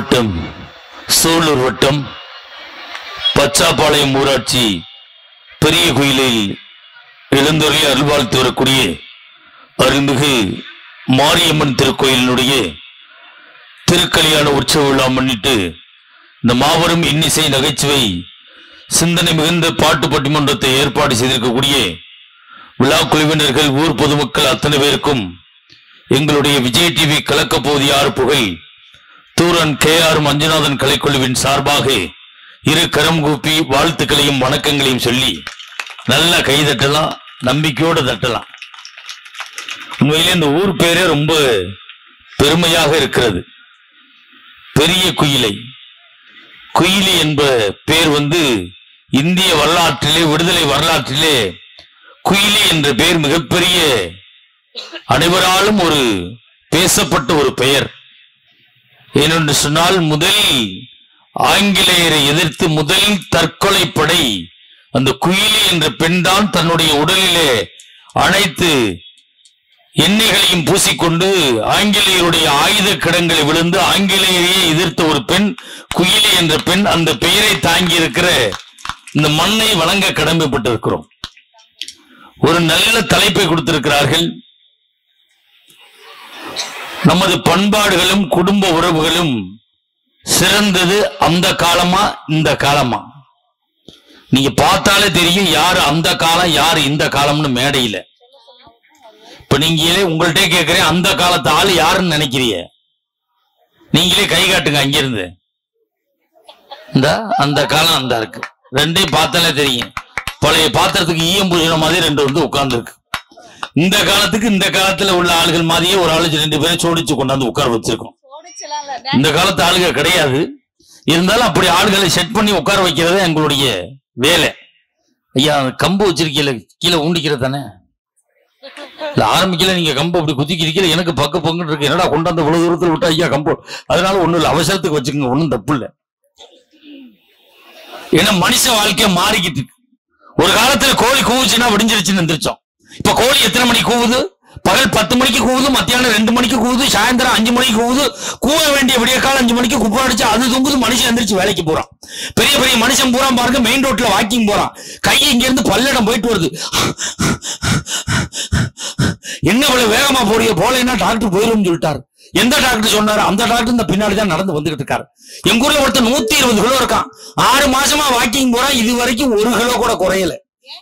மாவட்டம் சூலூர் வட்டம் பச்சாபாளையம் ஊராட்சி பெரிய கோயிலில் எழுந்தருளி அருள்வாழ்த்து வரக்கூடிய அருள்மிகு மாரியம்மன் திருக்கோயிலினுடைய திருக்கல்யாண உற்சவ விழா முன்னிட்டு இந்த மாபெரும் இன்னிசை நகைச்சுவை சிந்தனை மிகுந்த பாட்டு பட்டிமன்றத்தை ஏற்பாடு செய்திருக்கக்கூடிய விழா குழுவினர்கள், ஊர் பொதுமக்கள் அத்தனை பேருக்கும் எங்களுடைய விஜய் டிவி கலக்கப்போது யார் புகழ் தூரன் KR மஞ்சுநாதன் கலைக்குழுவின் சார்பாக இரு கரம் கூப்பி வாழ்த்துக்களையும் வணக்கங்களையும் சொல்லி நல்லா கை தட்டலாம், நம்பிக்கையோடு தட்டலாம். உண்மையிலே இந்த ஊர் பேரே ரொம்ப பெருமையாக இருக்கிறது. பெரிய குயிலை, குயிலி என்ப பேர் இந்திய வரலாற்றிலே, விடுதலை வரலாற்றிலே குயிலி என்ற பெயர் மிகப்பெரிய அனைவராலும் ஒரு பேசப்பட்ட ஒரு பெயர். ஏனென்று சொன்னால் முதல் ஆங்கிலேயரை எதிர்த்து முதல் தற்கொலை படை அந்த குயிலி என்ற பெண் தான் தன்னுடைய உடலிலே அனைத்து எண்ணெய்களையும் பூசிக்கொண்டு ஆங்கிலேயருடைய ஆயுத கிடங்களை விழுந்து ஆங்கிலேயரையே எதிர்த்த ஒரு பெண் குயிலி என்ற பெண். அந்த பெயரை தாங்கி இருக்கிற இந்த மண்ணை வழங்க கடமைப்பட்டிருக்கிறோம். ஒரு நல்ல தலைப்பை கொடுத்திருக்கிறார்கள். நமது பண்பாடுகளும் குடும்ப உறவுகளும் சிறந்தது அந்த காலமா இந்த காலமா? நீங்க பார்த்தாலே தெரியும் யாரு அந்த காலம் யாரு இந்த காலம்னு மேடையில. இப்ப நீங்களே உங்கள்கிட்ட கேட்கிறேன், அந்த காலத்து ஆள் யாருன்னு நினைக்கிறீங்க? நீங்களே கை காட்டுங்க அங்கிருந்து. இந்த அந்த காலம் அந்த இருக்கு, ரெண்டையும் பார்த்தாலே தெரியும். பழைய பாத்திரத்துக்கு ஈயம் பூசின மாதிரி ரெண்டு உட்கார்ந்து இருக்கு. இந்த காலத்துக்கு இந்த காலத்துல உள்ள ஆளுகள் மாதிரியே ஒரு ஆளு ரெண்டு பேரும் சோடிச்சு கொண்டாந்து உட்கார வச்சிருக்கோம். இந்த காலத்து ஆளுக கிடையாது. இருந்தாலும் அப்படி ஆளுகளை செட் பண்ணி உட்கார வைக்கிறத எங்களுடைய வேலை. ஐயா கம்பு வச்சிருக்கீல, கீழே ஊண்டிக்கிறது தானே, இல்ல ஆரம்பிக்கல. நீங்க கம்பு அப்படி குதிக்கிறீங்க, எனக்கு பக்க பங்கு இருக்கு. என்னடா கொண்டாந்து இவ்வளவு தூரத்தில் விட்டா ஐயா கம்பு, அதனால ஒண்ணும் இல்லை, அவசரத்துக்கு வச்சுக்கோங்க, ஒன்றும் தப்பு இல்லை. ஏன்னா மனுஷ வாழ்க்கைய மாறிக்கிட்டு இருக்கு. ஒரு காலத்துல கோழி கூவுச்சுன்னா விடிஞ்சிருச்சுன்னு எந்திரிச்சோம். இப்ப கோழி எத்தனை மணிக்கு கூவுது? பகல் 10 மணிக்கு கூவுது, மத்தியானம் 2 மணிக்கு கூவுது, சாயந்தரம் 5 மணிக்கு கூவுது. கூவ வேண்டிய விடிய காலம் 5 மணிக்கு குப்பை அடிச்சு அது தூங்குது. மனுஷன் எந்திரிச்சு வேலைக்கு போறான். பெரிய பெரிய மனுஷன் பூரா பாருங்க மெயின் ரோட்ல வாக்கிங் போறான். கை இங்க இருந்து பல்லடம் போயிட்டு வருது. என்ன இவ்வளவு வேகமா போறிய? போலேன்னா டாக்டர் போயிரும் சொல்லிட்டாரு. எந்த டாக்டர் சொன்னாரு? அந்த டாக்டர் இந்த பின்னாடிதான் நடந்து வந்துகிட்டு இருக்காரு. எங்க ஊர்ல ஒருத்தர் 120 கிலோ இருக்கான். 6 மாசமா வாக்கிங் போறான். இது வரைக்கும் 1 கிலோ கூட குறையல.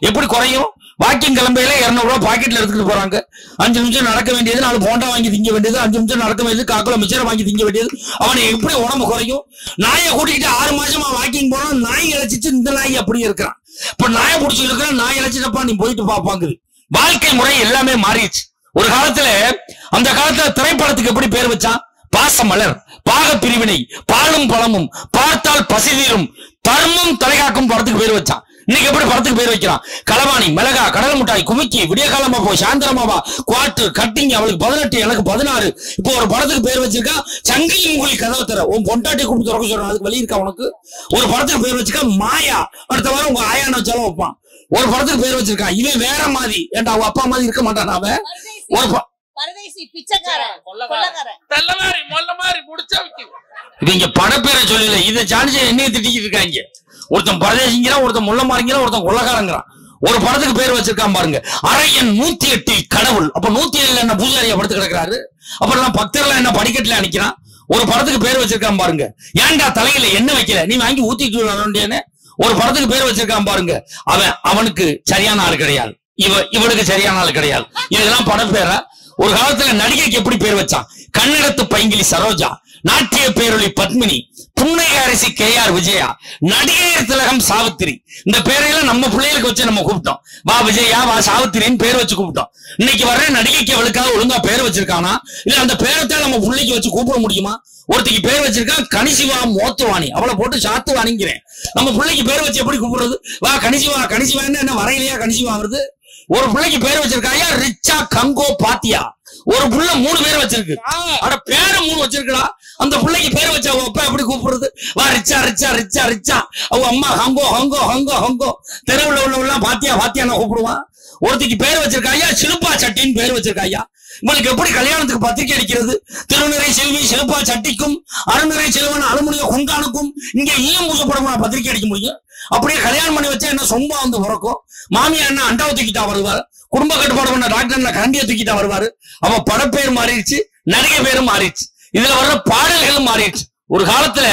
எப்படி குறையும்? வாக்கிங் கிளம்பையில 200 ரூபாய் பாக்கெட்ல எடுத்துட்டு போறாங்க. 5 நிமிஷம் நடக்க வேண்டியது, 4 போண்டா வாங்கி திங்க வேண்டியது, 5 நிமிஷம் நடக்க வேண்டியது, 1/4 கிலோ மிச்சரை வாங்கி திங்க வேண்டியது. அவனை எப்படி உடம்பு குறையும்? நாயை கூட்டிக்கிட்டு 6 மாசமா வாக்கிங் போனா நாய் இழைச்சிச்சு. இந்த நாய் அப்படி இருக்கிறான். இப்ப நாயை பிடிச்சி இருக்கிறான். நாய் இழைச்சிட்டப்பா நீ போயிட்டு பாப்பாங்குது. வாழ்க்கை முறை எல்லாமே மாறிடுச்சு. ஒரு காலத்துல, அந்த காலத்துல திரைப்படத்துக்கு எப்படி பேர் வச்சான்? பாசமலர், பாக பிரிவினை, பாலும் பழமும், பார்த்தால் பசி தீரும், தர்மம் தலைகாக்கும் படத்துக்கு பேர் வச்சான். இன்னைக்கு எப்படி படத்துக்கு பேர் வைக்கிறான்? களவாணி, மிளகா, கடல் முட்டாய், குமிக்கி, விடிய காலமா போ, சாயந்தரமாவா, குவாட்டு, கட்டிங்க, அவளுக்கு 18 எனக்கு 16. இப்போ ஒரு படத்துக்கு பேர் வச்சிருக்கா சங்கிலி முகலி கதவை தர, உன் பொண்டாட்டி கூப்பிட்டு திறக்க சொல்றான். அதுக்கு வழி இருக்கா உனக்கு? ஒரு படத்துக்கு பேர் வச்சிருக்கா மாயா, அடுத்த வாரம் உங்க ஆயான்னு வச்சாலும் வைப்பான். ஒரு படத்துக்கு பேர் வச்சிருக்கான் இவன் வேற மாதிரி. ஏன்டா அவ அப்பா மாதிரி இருக்க மாட்டான் அவன். இவங்க படப்பேரை சொல்லல, இதை சாணிச்ச என்னைய திட்டிக்கிட்டு இருக்காங்க. ஒருத்தன் பரதேசிங்கிறான், ஒருத்தன் முள்ள மாறிங்கிறான், ஒருத்தன் கொள்ளக்காரங்கிறான். ஒரு படத்துக்கு பேர் வச்சிருக்கான் பாருங்க, அரையன் 108 கடவுள். அப்ப 107 என்ன பூஜாரியா படுத்து கிடக்குறாரு? அப்புறம் பக்தர்லாம் என்ன படிக்கட்டுல அணிக்கிறான்? ஒரு படத்துக்கு பேர் வச்சிருக்கான் பாருங்க, ஏன்டா தலையில என்ன வைக்கல, நீ வாங்கி ஊத்திட்டு. ஒரு படத்துக்கு பேர் வச்சிருக்கான் பாருங்க, அவனுக்கு சரியான ஆள் கிடையாது, இவனுக்கு சரியான ஆள் கிடையாது. இதெல்லாம் படம் பேரா? ஒரு காலத்துல நடிகைக்கு எப்படி பேர் வச்சான்? கன்னடத்து பைங்கிலி சரோஜா, நாட்டிய பேரொளி பத்மினி, புன்னகை அரசி KR விஜயா, நடிகர் திலகம் சாவித்திரி. இந்த பேரையெல்லாம் நம்ம பிள்ளைகளுக்கு வச்சு நம்ம கூப்பிட்டோம். வா விஜயா, வா சாவித்திரின்னு பேர் வச்சு கூப்பிட்டோம். இன்னைக்கு வர்ற நடிகைக்கு அவளுக்காக ஒழுங்கா பேர் வச்சிருக்கானா? இல்ல அந்த பேரத்தான் நம்ம பிள்ளைக்கு வச்சு கூப்பிட முடியுமா? ஒருத்திக்கு பேர் வச்சிருக்கான் கனிசிவா மோத்துவாணி, அவளை போட்டு சாத்து வாணிங்கிறேன். நம்ம பிள்ளைக்கு பேர் வச்சு எப்படி கூப்பிடுறது? வா கனிசிவா, கனிசிவான்னு என்ன வரையிலையா கனிசிவா வருது? ஒரு பிள்ளைக்கு பேர் வச்சிருக்காயா ரிச்சா கங்கோ பாத்தியா. ஒரு புள்ள 3 பேர் வச்சிருக்கு. அட பேர 3 வச்சிருக்கா. அந்த பிள்ளைக்கு பேர் வச்சா அவ அப்பா எப்படி கூப்பிடுறது? வா ரிச்சா ரிச்சா ரிச்சா ரிச்சா. அவ அம்மா ஹங்கோ ஹங்கோ ஹங்கோ ஹங்கோ. தெருவுல உள்ளவெல்லாம் பாத்தியா பாத்தியா கூப்பிடுவான். ஒருத்திக்கு பேர் வச்சிருக்காயா சிலுப்பா சட்டின்னு பேர் வச்சிருக்காயா. இவளுக்கு எப்படி கல்யாணத்துக்கு பத்திரிக்கை அடிக்கிறது? திருநிறை செல்வி சிலுப்பா சட்டிக்கும் அருநிறை செல்வன் அலுமினிய குண்டானுக்கும் இங்க ஏன் பூசப்படமா பத்திரிக்கை அடிக்க முடியும்? அப்படியே கல்யாணம் பண்ணி வச்சா என்ன சொம்பா வந்து பிறக்கும்? மாமியா என்ன அண்டாவை தூக்கிட்டா வருவாரு? குடும்ப கட்டுப்பாடு பண்ண டாக்டர் என்ன கண்டியை தூக்கிட்டா வருவாரு? அவ படப்பேர் மாறிடுச்சு, நடிகை பேரும் மாறிடுச்சு, இதுல வர்ற பாடல்களும் மாறிடுச்சு. ஒரு காலத்துல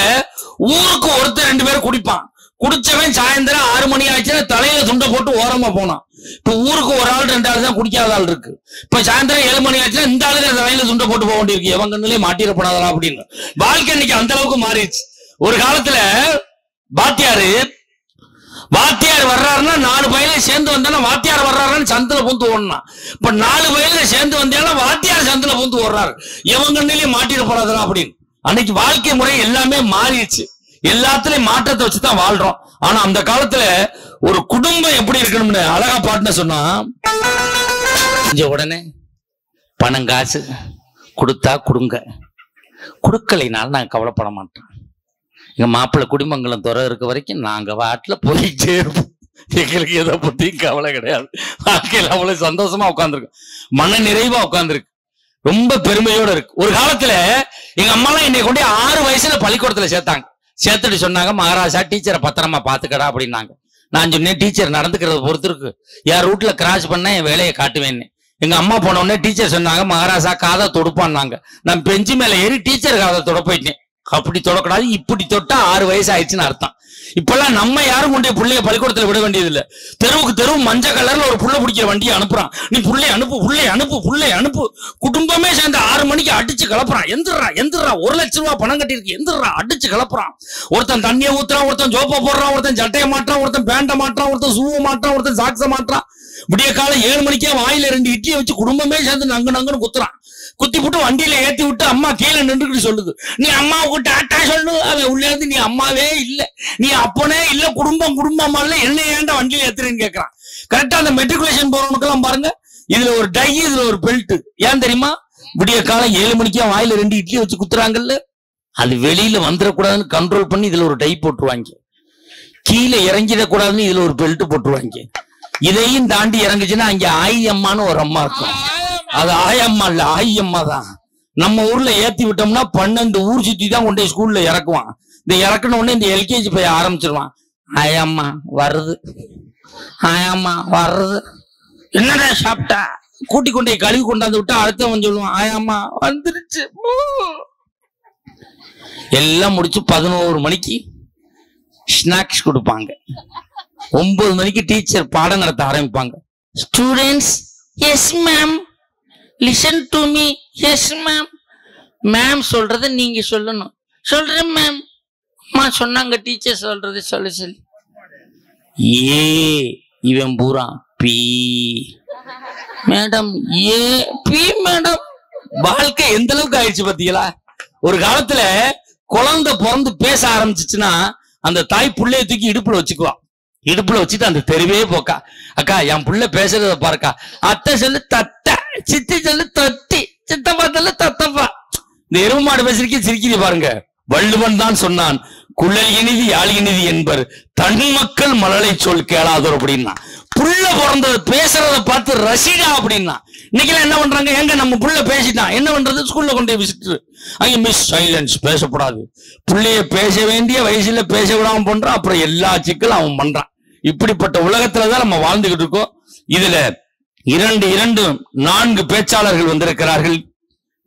ஊருக்கு ஒருத்தர் 2 பேரும் குடிப்பான். குடிச்சவன் சாயந்தரம் 6 மணி ஆச்சுன்னா தலையில துண்டை போட்டு ஓரமா போனான். இப்ப ஊருக்கு ஒரு ஆள் 2 ஆள் தான் குடிக்காத ஆள் இருக்கு. இப்ப சாயந்தரம் 7 மணி ஆச்சுன்னா இந்த ஆளுக்கு தலையில துண்டை போட்டு போக வேண்டியிருக்கு. எவன் கண்ணுலயே மாட்டிடப்படாதா அப்படின்னு. வாழ்க்கை இன்னைக்கு அந்த அளவுக்கு மாறிடுச்சு. ஒரு காலத்துல வாத்தியார் வர்றாருன்னா 4 பையில சேர்ந்து வந்தாலும் வாத்தியார் வர்றாருன்னு சந்தில பூந்து ஓடனா. இப்ப 4 பையில சேர்ந்து வந்தாலும் வாத்தியார் சந்தில பூந்து ஓடுறாரு. எவன் கண்ணுலயே மாட்டிடப்படாதா அப்படின்னு. அன்னைக்கு வாழ்க்கை முறை எல்லாமே மாறிடுச்சு. எல்லாத்துலயும் மாற்றத்தை வச்சுதான் வாழ்றோம். ஆனா அந்த காலத்துல ஒரு குடும்பம் எப்படி இருக்கணும்னு அழகா பாட்டுன்னு சொன்னா, உடனே பணம் காசு கொடுத்தா கொடுங்க, கொடுக்கலைனாலும் நாங்க கவலைப்பட மாட்டோம். எங்க மாப்பிள்ளை குடிமங்கலம் துறை இருக்க வரைக்கும் நாங்க வாட்டுல போயிட்டே இருப்போம். எங்களுக்கு எதை பத்தியும் கவலை கிடையாது. வாழ்க்கையில் அவ்வளவு சந்தோஷமா உட்காந்துருக்கு, மன நிறைவா உட்காந்துருக்கு, ரொம்ப பெருமையோட இருக்கு. ஒரு காலத்துல எங்க அம்மாலாம் என்னை கொண்டு 6 வயசுல பள்ளிக்கூடத்துல சேர்த்தாங்க. சேர்த்துட்டு சொன்னாங்க, மகாராஜா டீச்சரை பத்திரமா பாத்துக்கடா அப்படின்னாங்க. நான் சொன்னேன், டீச்சர் நடந்துக்கிறத பொறுத்து இருக்கு, என் ரூட்ல கிராஸ் பண்ண என் வேலையை காட்டுவேன்னு. எங்க அம்மா போன உடனே டீச்சர் சொன்னாங்க, மகாராஜா காதை தொடுப்பான்னாங்க. நான் பெஞ்சு மேல ஏறி டீச்சர் காதை தொட போயிட்டேன். அப்படி தொடக்கூடாது, இப்படி தொட்டா 6 வயசு ஆயிடுச்சுன்னு அர்த்தம். இப்பெல்லாம் நம்ம யாரும் கொண்டு பிள்ளைய பள்ளிக்கூடத்துல விட வேண்டியது இல்ல. தெருவுக்கு தெருவு மஞ்சள் கலர்ல ஒரு புள்ள பிடிக்கிற வண்டியை அனுப்புறான். நீ புள்ளை அனுப்பு. குடும்பமே சேர்ந்து 6 மணிக்கு அடிச்சு கலப்புறான். எந்திரா 1 லட்சம் ரூபாய் பணம் கட்டிருக்கு, எந்திரா அடிச்சு கலப்புறான். ஒருத்தன் தண்ணியை ஊத்துறான், ஒருத்தன் ஜோப்பா போடுறான், ஒருத்தன் சட்டையை மாட்டான், ஒருத்தன் பேண்ட மாட்டான், ஒருத்தன் சூவை மாட்டான், ஒருத்தன் சாக்ஸ மாட்டான். விடிய காலம் 7 மணிக்கே வாயில 2 இட்லியை வச்சு குடும்பமே சேர்ந்து நங்குன்னு குத்துறான். குத்தி போட்டு வண்டியில ஏத்தி விட்டு அம்மா கீழே நின்றுக்கிட்டு சொல்லுது, நீ அம்மாவுக்கு டாட்டா சொல்லு. அவன் உள்ள இருந்து, நீ அம்மாவே இல்ல, நீ அப்பனே இல்ல, குடும்பமா இல்ல, என்ன ஏன்டா வண்டியில ஏத்துறேன்னு கேட்கறான். கரெக்டா அந்த மெட்ரிகுலேஷன் போறவனுக்கு எல்லாம் பாருங்க, இதுல ஒரு டை, இதுல ஒரு பெல்ட். ஏன் தெரியுமா? விடிய காலம் 7 மணிக்கே வாயில 2 இட்லி வச்சு குத்துறாங்கல்ல, அது வெளியில வந்துடக்கூடாதுன்னு கண்ட்ரோல் பண்ணி இதுல ஒரு டை போட்டுருவாங்க. கீழே இறங்கிடக்கூடாதுன்னு இதுல ஒரு பெல்ட் போட்டுருவாங்க. இதையும் தாண்டி இறங்குச்சுன்னா அங்க ஆயம்மான்னு ஒரு அம்மா இருக்கும். அது ஆயம்மா இல்ல, ஆயம்மா தான். நம்ம ஊர்ல ஏத்தி விட்டோம்னா 12 ஊர் சுத்தி தான் கொண்டு ஸ்கூல்ல இறக்குவான். இந்த இறக்குன உடனே இந்த எல்கேஜி போய் ஆரம்பிச்சிருவான். ஆயம்மா வருது, ஆயம்மா வருது, என்னடா சாப்பிட்டா, கூட்டி கொண்டே கழுவி கொண்டாந்து விட்டா அடுத்தவன் சொல்லுவான், ஆயம்மா வந்துருச்சு. எல்லாம் முடிச்சு 11 மணிக்கு ஸ்நாக்ஸ் கொடுப்பாங்க. 9 மணிக்கு டீச்சர் பாடம் நடத்த ஆரம்பிப்பாங்க. Students, yes ma'am, listen to me. Yes ma'am. Ma'am சொல்றத நீங்க சொல்லணும். சொல்றேன் மேம். அம்மா சொன்னாங்க டீச்சர் சொல்றது சொல்லி. ஏ இவன் பூரா பி மேடம், ஏ பி மேடம். வாழ்க்கை எந்த அளவுக்கு ஆயிடுச்சு பாத்தீங்களா? ஒரு காலத்துல குழந்தை பிறந்து பேச ஆரம்பிச்சுச்சுன்னா அந்த தாய் புள்ளைய தூக்கி இடுப்புல வச்சுக்குவா. இடுப்புல வச்சுட்டு அந்த தெருவே போக்கா, அக்கா என் புள்ள பேசுறத பாருக்கா, அத்தை சொல்லு தத்த, சித்தி சொல்லு தொத்தி, சித்தப்பா சொல்லு தத்தப்பா. இந்த எருவு மாடு பேசுறதுக்கு சிரிக்குது பாருங்க. வள்ளுவன் தான் சொன்னான், குழல் இனிதி யாழ் இனிதி என்பர் தன் மக்கள் மழலை சொல் கேளாதோர் அப்படின்னா. புள்ள பிறந்தது பேசுறத பார்த்து ரசிடா அப்படின்னா. இன்னைக்கு என்ன பண்றாங்க, எங்க நம்ம புள்ள பேசிட்டான் என்ன பண்றது, ஸ்கூல்ல கொண்டு போய் விசிட்டு அங்க மிஸ் சைலன்ஸ், பேசப்படாது. பிள்ளைய பேச வேண்டிய வயசுல பேச விடாம பண்றான், அப்புறம் எல்லா சிக்கலும் அவன் பண்றான். இப்படிப்பட்ட உலகத்துலதான் நம்ம வாழ்ந்துகிட்டு இருக்கோம். இதுல 4 பேச்சாளர்கள் வந்திருக்கிறார்கள்.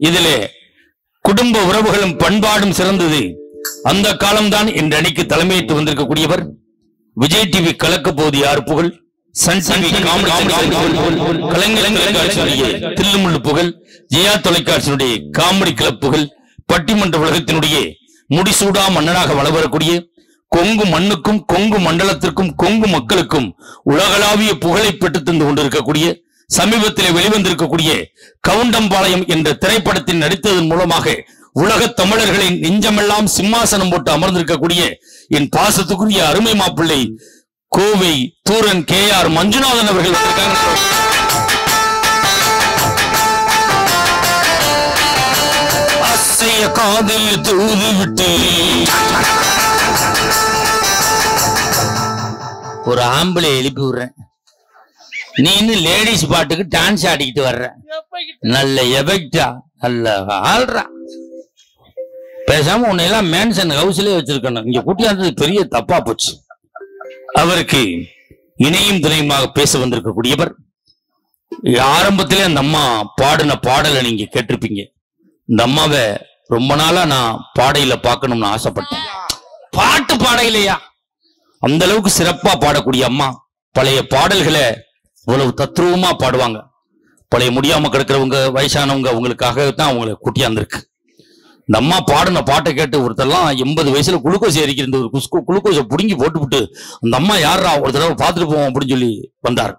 இதிலே குடும்ப உறவுகளும் பண்பாடும் சிறந்தது அந்த காலம்தான் என்ற அணிக்கு தலைமையேற்று வந்திருக்கக்கூடியவர் விஜய் டிவி கலக்க போது யார் புகழ், சன் டிவி தில்லுமுள்ளு புகழ், ஜெயா தொலைக்காட்சியினுடைய காமெடி கிளப் புகழ், பட்டிமன்ற உலகத்தினுடைய முடிசூடா மன்னனாக வளவரக்கூடிய கொங்கு மண்ணுக்கும் கொங்கு மண்டலத்திற்கும் கொங்கு மக்களுக்கும் உலகளாவிய புகழை பெற்று தந்து கொண்டிருக்கக்கூடிய, சமீபத்தில் வெளிவந்திருக்கக்கூடிய கவுண்டம்பாளையம் என்ற திரைப்படத்தில் நடித்ததன் மூலமாக உலக தமிழர்களின் நெஞ்சமெல்லாம் சிம்மாசனம் போட்டு அமர்ந்திருக்கக்கூடிய என் பாசத்துக்குரிய அருமை மாப்பிள்ளை கோவை தூரன் KR மஞ்சுநாதன் அவர்கள் அசைய காதில் தூது விட்டு ஒரு ஆம்பளை எழுப்பி விடுறேன். நீ இன்னும் லேடிஸ் பாட்டுக்கு டான்ஸ் ஆடிக்கிட்டு வர்ற. நல்ல எஃபெக்டா நல்ல ஆள்றா. பேசாம உன்னை எல்லாம் மேன்சன் ஹவுஸ்லயே வச்சிருக்கணும். இங்க கூட்டியாந்தது பெரிய தப்பா போச்சு. அவருக்கு இணையும் துணையுமாக பேச வந்திருக்கக்கூடியவர். ஆரம்பத்திலே அந்த அம்மா பாடின பாடலை நீங்க கேட்டிருப்பீங்க. இந்த அம்மாவை ரொம்ப நாளா நான் பாடையில பார்க்கணும்னு ஆசைப்பட்டேன். பாட்டு பாடையிலையா அந்த அளவுக்கு சிறப்பா பாடக்கூடிய அம்மா. பழைய பாடல்களை இவ்வளவு தத்ரூபமா பாடுவாங்க. பழைய முடியாம கிடக்கிறவங்க, வயசானவங்க, அவங்களுக்காகத்தான் அவங்களை கூட்டியாந்துருக்கு. இந்த அம்மா பாடின பாட்டை கேட்டு ஒருத்தரெல்லாம் 80 வயசுல குளுக்கோஸ் ஏறிக்கிற ஒரு குளுக்கோஸை புடுங்கி போட்டுவிட்டு அந்த அம்மா யாரா ஒரு தடவை பார்த்துட்டு போவோம் அப்படின்னு சொல்லி வந்தார்.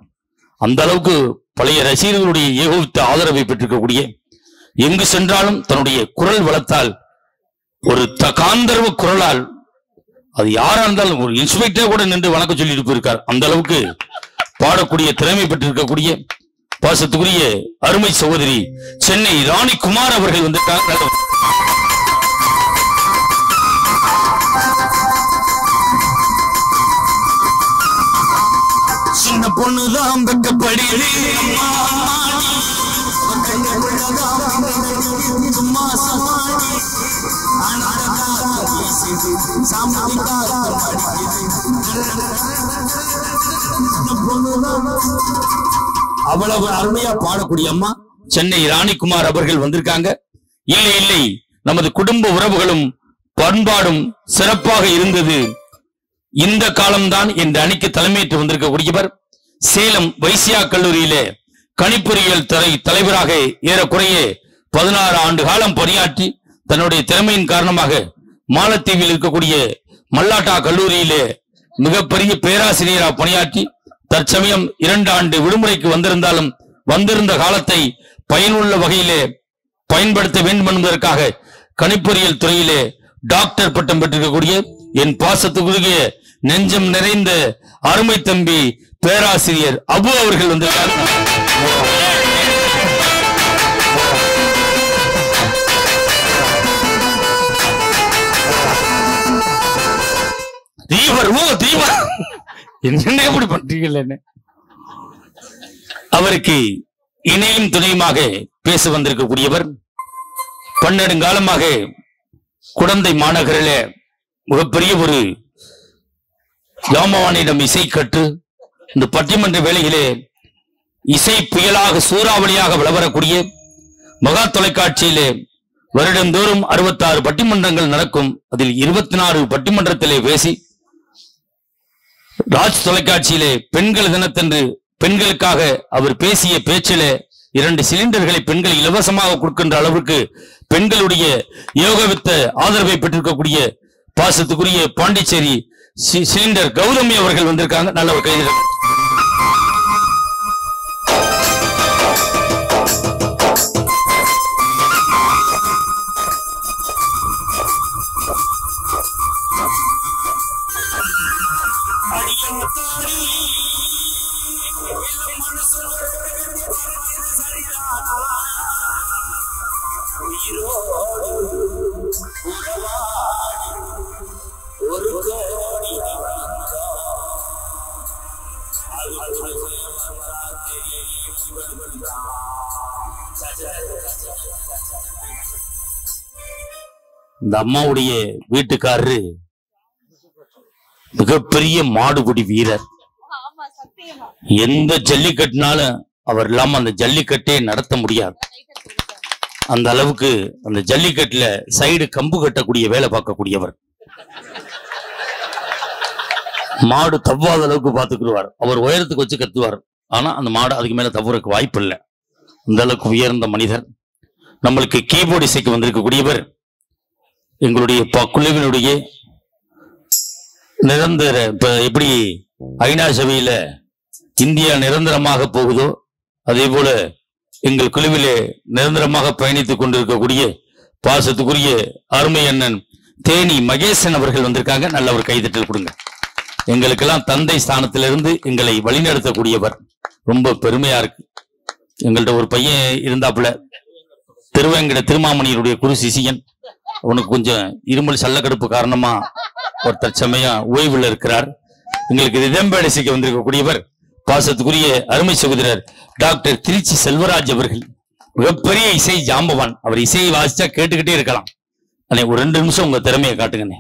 அந்த அளவுக்கு பழைய ரசிகர்களுடைய ஏகோபித்த ஆதரவை பெற்றிருக்கக்கூடிய, எங்கு சென்றாலும் தன்னுடைய குரல் வளத்தால், ஒரு காந்தர்வ குரலால், அது யாரா இருந்தாலும் ஒரு இன்ஸ்பெக்டர் கூட நின்று வணக்கம் சொல்லிட்டு போயிருக்கார். அந்த அளவுக்கு பாடக்கூடிய திறமை பெற்றிருக்கக்கூடிய பாசத்துக்குரிய அருமை சகோதரி சென்னை ராணி குமார் அவர்கள் வந்திருக்காங்க. சின்ன பொண்ணுதான் வெக்கப்படி அவ்வளவு அருமையா பாடக்கூடிய அம்மா சென்னை ராணிக்குமார் அவர்கள் வந்திருக்காங்க. இல்லை இல்லை, நமது குடும்ப உறவுகளும் பண்பாடும் சிறப்பாக இருந்தது இந்த காலம்தான் என்ற அணிக்கு தலைமையேற்று வந்திருக்கக்கூடியவர். சேலம் வைசியா கல்லூரியிலே கணிப்பொறியியல் துறை தலைவராக ஏறக்குறைய 16 ஆண்டு காலம் பணியாற்றி தன்னுடைய திறமையின் காரணமாக மாலத்தீவில் இருக்கக்கூடிய மல்லாட்டா கல்லூரியிலே மிகப்பெரிய பேராசிரியராக பணியாற்றி தற்சமயம் 2 ஆண்டு விடுமுறைக்கு வந்திருந்தாலும் வந்திருந்த காலத்தை பயனுள்ள வகையிலே பயன்படுத்த வேண்டும் என்பதற்காக கணிப்பொறியியல் துறையிலே டாக்டர் பட்டம் பெற்றிருக்கக்கூடிய என் பாசத்துக்குரிய நெஞ்சம் நிறைந்த அருமை தம்பி பேராசிரியர் அபு அவர்கள் வந்திருக்கார். என்ன எப்படி பண்றீங்க? அவருக்கு இணையும் துணையுமாக பேச வந்திருக்கக்கூடியவர் 12 காலமாக குடந்தை மாநகரில் மிகப்பெரிய ஒரு ஜாமவானிடம் இசை கற்று இந்த பட்டிமன்ற வேளையிலே இசை புயலாக சூறாவளியாக விளவரக்கூடிய மகா தொலைக்காட்சியிலே வருடந்தோறும் 66 பட்டிமன்றங்கள் நடக்கும். அதில் 24 பட்டிமன்றத்திலே பேசி ராஜ் தொலைக்காட்சியிலே பெண்கள் தினத்தன்று பெண்களுக்காக அவர் பேசிய பேச்சிலே 2 சிலிண்டர்களை பெண்கள் இலவசமாக கொடுக்கின்ற அளவுக்கு பெண்களுடைய யோகவித்த ஆதரவை பெற்றிருக்கக்கூடிய பாசத்துக்குரிய பாண்டிச்சேரி சிலிண்டர் கௌதமி அவர்கள் வந்திருக்காங்க. நல்ல ஒரு கைது. இந்த அம்மாவுடைய வீட்டுக்காரரு மிகப்பெரிய மாடுபிடி வீரர். எந்த ஜல்லிக்கட்டுனாலும் அவர் இல்லாம அந்த ஜல்லிக்கட்டே நடத்த முடியாது. அந்த அளவுக்கு அந்த ஜல்லிக்கட்டுல சைடு கம்பு கட்டக்கூடிய வேலை பார்க்கக்கூடியவர். மாடு தவ்வாத அளவுக்கு பார்த்துக்கிடுவார். அவர் உயரத்துக்கு வச்சு கத்துவார். ஆனா அந்த மாடு அதுக்கு மேல தவறக்கு வாய்ப்பு இல்லை. அந்த அளவுக்கு உயர்ந்த மனிதர். நம்மளுக்கு கீபோர்டு இசைக்கு வந்திருக்கக்கூடியவர் எங்களுடைய குழுவினுடைய நிரந்தர, இப்ப எப்படி ஐநா சபையில இந்தியா நிரந்தரமாக போகுதோ அதே போல எங்கள் குழுவிலே நிரந்தரமாக பயணித்துக் கொண்டிருக்கக்கூடிய பாசத்துக்குரிய அருமை அண்ணன் தேனி மகேசன் அவர்கள் வந்திருக்காங்க. நல்ல ஒரு கைதட்டல் கொடுங்க. எங்களுக்கெல்லாம் தந்தை ஸ்தானத்திலிருந்து எங்களை வழிநடத்தக்கூடியவர். ரொம்ப பெருமையா இருக்கு. எங்கள்கிட்ட ஒரு பையன் இருந்தாப்புல, திருவேங்கட திருமாமணியருடைய குரு சிசியன். அவனுக்கு கொஞ்சம் இருமல் சல்லக்கடுப்பு காரணமா ஒரு தற்சமயம் ஓய்வுல இருக்கிறார். எங்களுக்கு ரிதம்பேடை இசைக்கு வந்திருக்கக்கூடியவர் பாசத்துக்குரிய அருமை சகோதரர் டாக்டர் திருச்சி செல்வராஜ் அவர்கள் மிகப்பெரிய இசை ஜாம்பவான். அவர் இசையை வாசிச்சா கேட்டுக்கிட்டே இருக்கலாம். அண்ணே ஒரு 2 நிமிஷம் உங்க திறமையை காட்டுங்கண்ணே.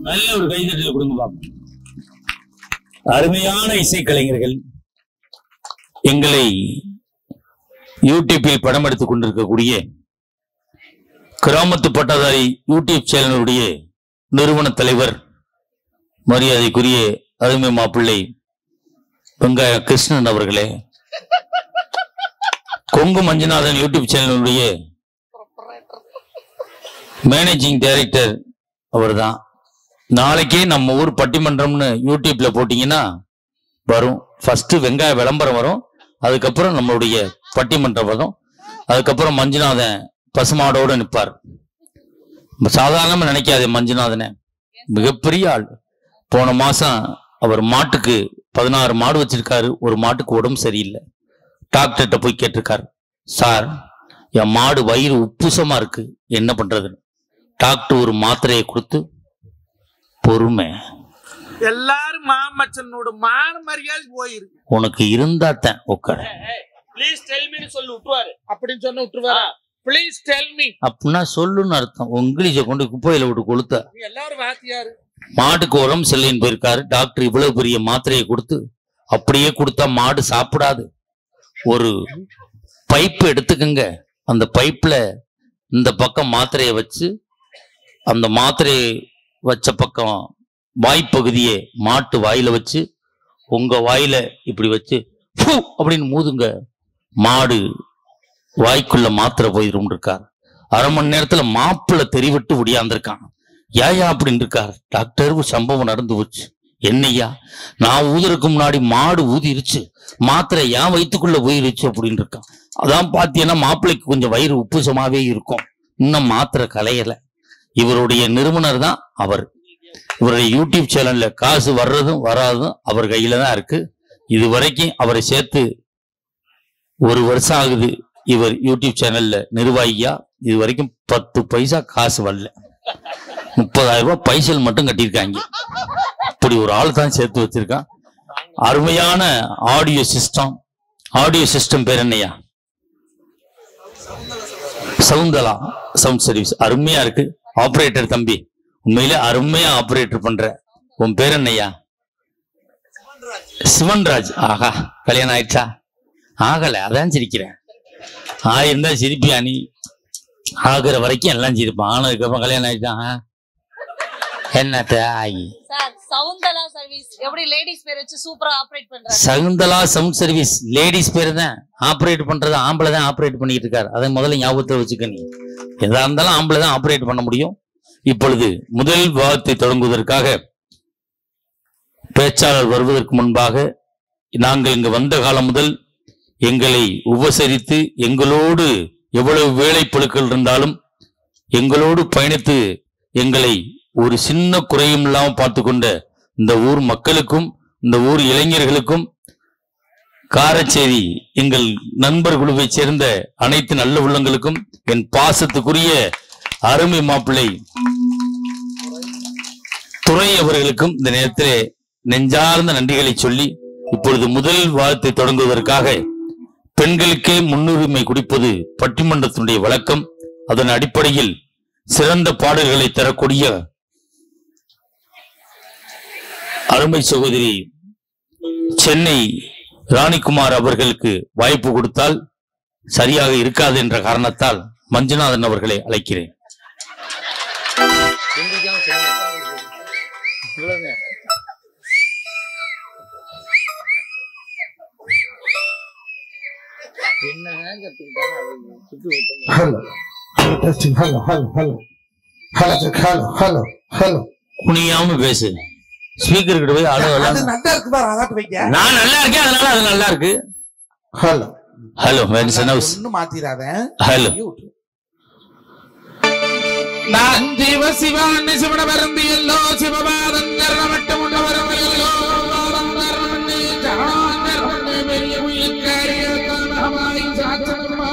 நல்ல ஒரு கைதட்டல் கொடுங்க பாப்போம். அருமையான இசைக்கலைஞர்கள் எங்களை யூடியூப்பில் படம் எடுத்துக் கொண்டிருக்கக்கூடிய கிராமத்து பட்டதாரி யூடியூப் சேனலுடைய நிறுவன தலைவர் மரியாதைக்குரிய அருமை மாப்பிள்ளை வெங்காய கிருஷ்ணன் அவர்களே, கொங்கு மஞ்சுநாதன் யூடியூப் சேனலுடைய மேனேஜிங் டைரக்டர் அவர்தான். நாளைக்கே நம்ம ஊர் பட்டிமன்றம்னு யூடியூப்ல போட்டீங்கன்னா வரும். ஃபர்ஸ்ட் வெங்காய விளம்பரம் வரும், அதுக்கப்புறம் நம்மளுடைய பட்டிமன்றம் வரும், அதுக்கப்புறம் மஞ்சுநாதன் பசுமாடோடு நிற்பார். சாதாரணமா நினைக்காதே மஞ்சுநாதனை, மிகப்பெரிய ஆள். போன மாசம் அவர் மாட்டுக்கு 16 மாடு வச்சிருக்காரு. ஒரு மாட்டுக்கு உடம்பு சரியில்லை. டாக்டர்கிட்ட போய் கேட்டிருக்காரு, சார் என் மாடு வயிறு உப்புசமா இருக்கு, என்ன பண்றதுன்னு. டாக்டர் ஒரு மாத்திரையை கொடுத்து, பொறுமை, எல்லாரும் மாமச்சனோட மான மரியாதை போயிருக்கு, உனக்கு இருந்தாத்தான் உட்கார, ப்ளீஸ் டெல் மீ சொல்லு விட்டுவாரு. அப்படின்னு சொன்ன விட்டுருவாரு. ப்ளீஸ் டெல் மீ அப்படின்னா சொல்லுன்னு அர்த்தம். இங்கிலீஷை கொண்டு குப்பையில விட்டு கொளுத்த. எல்லாரும் வாத்தியாரு. மாட்டுக்கு உடம்பு சரியில்லைன்னு போயிருக்காரு. டாக்டர் இவ்வளவு பெரிய மாத்திரையை கொடுத்து, அப்படியே கொடுத்தா மாடு சாப்பிடாது. ஒரு பைப்பு எடுத்துக்கங்க, அந்த பைப்ல இந்த பக்கம் மாத்திரையை வச்சு, அந்த மாத்திரையை வச்ச பக்கம் வாய்ப்பகுதியை மாட்டு வாயில வச்சு, உங்க வாயில இப்படி வச்சு அப்படின்னு மூதுங்க, மாடு வாய்க்குள்ள மாத்திரை போயிரும் இருக்கார். அரை மணி நேரத்துல மாப்பிள்ள தெரிவிட்டு ஒடியாந்திருக்கான். ஏயா அப்படின்னு இருக்கார். டாக்டர் சம்பவம் நடந்து போச்சு. என்னையா, நான் ஊதுறதுக்கு முன்னாடி மாடு ஊதிருச்சு, மாத்திரை ஏன் வயிற்றுக்குள்ள போயிருச்சு அப்படின்னு இருக்கான். அதான் பாத்தீங்கன்னா மாப்பிள்ளைக்கு கொஞ்சம் வயிறு உப்புசமாவே இருக்கும், இன்னும் மாத்திரை கலையல. இவருடைய நிறுவனர் தான் அவர். இவருடைய யூடியூப் சேனல்ல காசு வர்றதும் வராதும் அவர் கையில தான் இருக்கு. இது வரைக்கும் அவரை சேர்த்து 1 வருஷம் ஆகுது. இவர் யூடியூப் சேனல்ல நிர்வாகியா. இது வரைக்கும் 10 பைசா காசு வரல. 30,000 ரூபாய் பைசல் மட்டும் கட்டியிருக்காங்க. இப்படி ஒரு ஆள் தான் சேர்த்து வச்சிருக்கான். அருமையான ஆடியோ சிஸ்டம். ஆடியோ சிஸ்டம் பேர் என்னையா? சவுந்தலா சவுண்ட் சர்வீஸ். அருமையா இருக்கு. ஆபரேட்டர் தம்பி, உண்மையிலே அருமையா ஆபரேட்டர் பண்ற. உன் பேர் என்னையா? சிவன்ராஜ். ஆகா, கல்யாணம் ஆயிடுச்சா? ஆகல, அதான் சிரிக்கிறேன். ஆயிருந்தா சிரிப்பியா நீ? ஆகுற வரைக்கும் எல்லாம் சிரிப்பான். ஆனதுக்கப்புறம் கல்யாணம் ஆயிடுச்சான் என்னத்த ஆகி. சவுந்தலா சர்வீஸ் எப்படி லேடிஸ் பேர் வச்சு சூப்பரா ஆபரேட் பண்றாங்க. சகுந்தலா சவுண்ட் சர்வீஸ் லேடிஸ் பேர் தான். ஆபரேட் பண்றது ஆம்பளை தான் ஆபரேட் பண்ணிட்டு இருக்காரு. அதை முதல்ல ஞாபகத்தில் வச்சுக்க. நீ எதா இருந்தாலும் ஆம்பளை தான் ஆபரேட் பண்ண முடியும். இப்பொழுது முதல் விவாதத்தை தொடங்குவதற்காக பேச்சாளர் வருவதற்கு முன்பாக, நாங்கள் இங்கு வந்த காலம் முதல் எங்களை உபசரித்து, எங்களோடு எவ்வளவு வேலைப்பொருட்கள் இருந்தாலும் எங்களோடு பயணித்து, எங்களை ஒரு சின்ன குறையும் இல்லாமல் பார்த்து கொண்ட இந்த ஊர் மக்களுக்கும், இந்த ஊர் இளைஞர்களுக்கும், காரச்சேரி எங்கள் நண்பர் குழுவை சேர்ந்த அனைத்து நல்ல உள்ளங்களுக்கும், என் பாசத்துக்குரிய அருமை மாப்பிள்ளை துறை அவர்களுக்கும் இந்த நேரத்திலே நெஞ்சார்ந்த நன்றிகளை சொல்லி, இப்பொழுது முதல் வாதத்தை தொடங்குவதற்காக, பெண்களுக்கே முன்னுரிமை கொடுப்பது பட்டிமன்றத்தினுடைய வழக்கம். அதன் அடிப்படையில் சிறந்த பாடல்களை தரக்கூடிய அருமை சகோதரி சென்னை ராணிக்குமார் அவர்களுக்கு வாய்ப்பு கொடுத்தால் சரியாக இருக்காது என்ற காரணத்தால் மஞ்சுநாதன் அவர்களை அழைக்கிறேன். குனியாம பேசு. ஸ்பீக்கர் கிட்ட போய் நான் நல்லா இருக்கேன், அதனால அது நல்லா இருக்கு. Hello hello மாத்திராத. ஹலோ நான் ஜீவ சிவான் சிவன வருந்தி எல்லோ சிவபாதங்கர மட்டம் உள்ள வரவெல்லோ பெரிய உயிர்காரிய காரணமாய் சாச்சனமா